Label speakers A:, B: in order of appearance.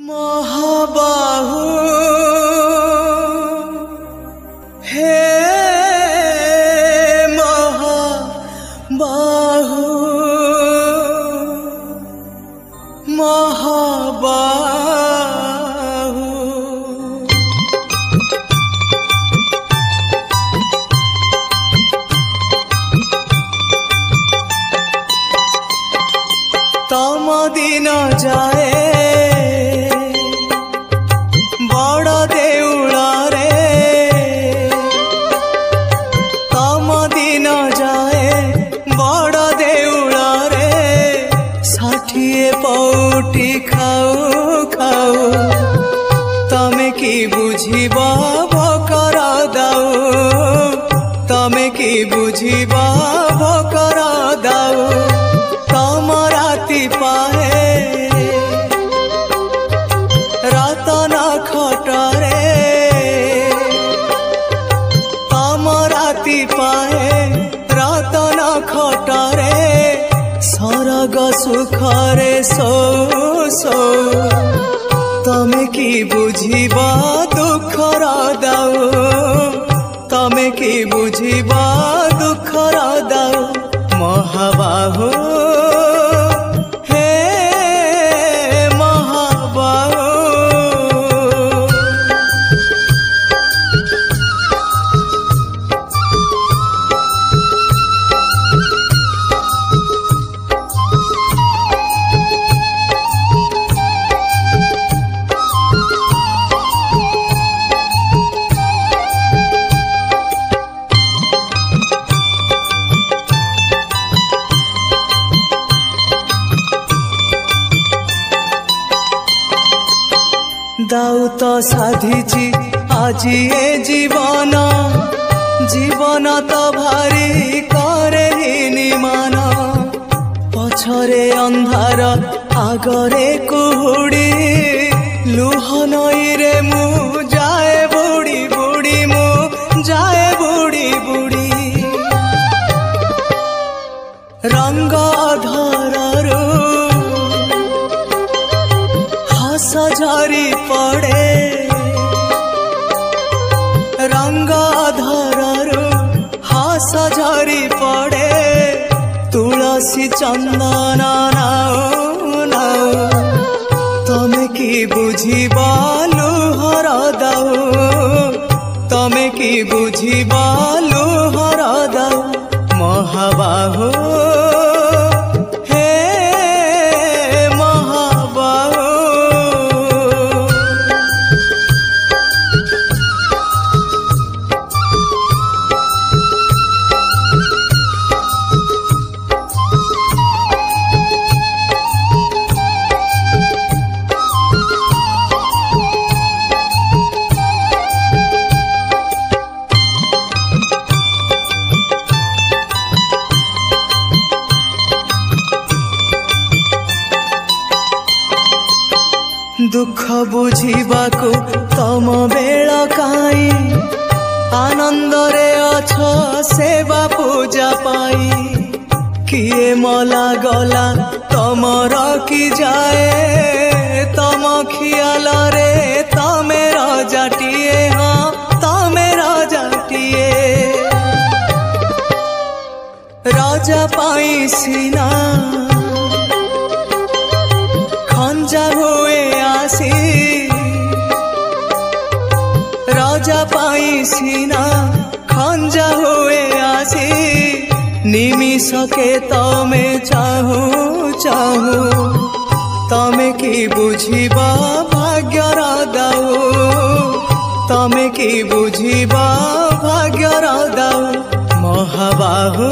A: महाबाहु हे महाबाहु महाबाहु तम दिन जाए बड़ देउल रे तम दिन जाए बड़ देउल रे 60 पौटी खाऊ खाऊ तमे की बुझिबा भकर दाऊ तमे की बुझिबा भकर दाऊ तम राति पाए रतन खटरे तम राति पाए रतन खटरे सरग सुखरे सो सो तमे की बुझिबा दुखर दाऊ तमे की बुझिबा दुखर दाऊ महाबाहु दाऊ तो साधिची आजी ए जीवन जीवन तो भारी करे निमान पछरे अंधार आगरे कुहुड़ी लुह नई रे मु जाए बुड़ी बुड़ी मु जाए बुड़ी बुड़ी रंग धररू हस झरी पड़े रंग धररू हस झरी पड़े तुलसी चंदन नाऊ नाऊ तमे की बुझिबा लुहर दाऊ तमे की बुझिबा लुहर दाऊ महाबाहु दुख बुझिबाकू तम बेल काई आनंद रे अछ सेवा पूजा पाई किए मला गला तम रखी जाए तम खियाल रे तमे रजाटिए हाँ तमे रजाटिए राजा पाई सीना खंजा हुए आसी राजा पाई सीना खंजा हुए आसी निमिष के तमे चाहू चाहू तमे की बुझिबा भाग्यर दाऊ तमे की बुझिबा भाग्यर दाऊ महाबाहु।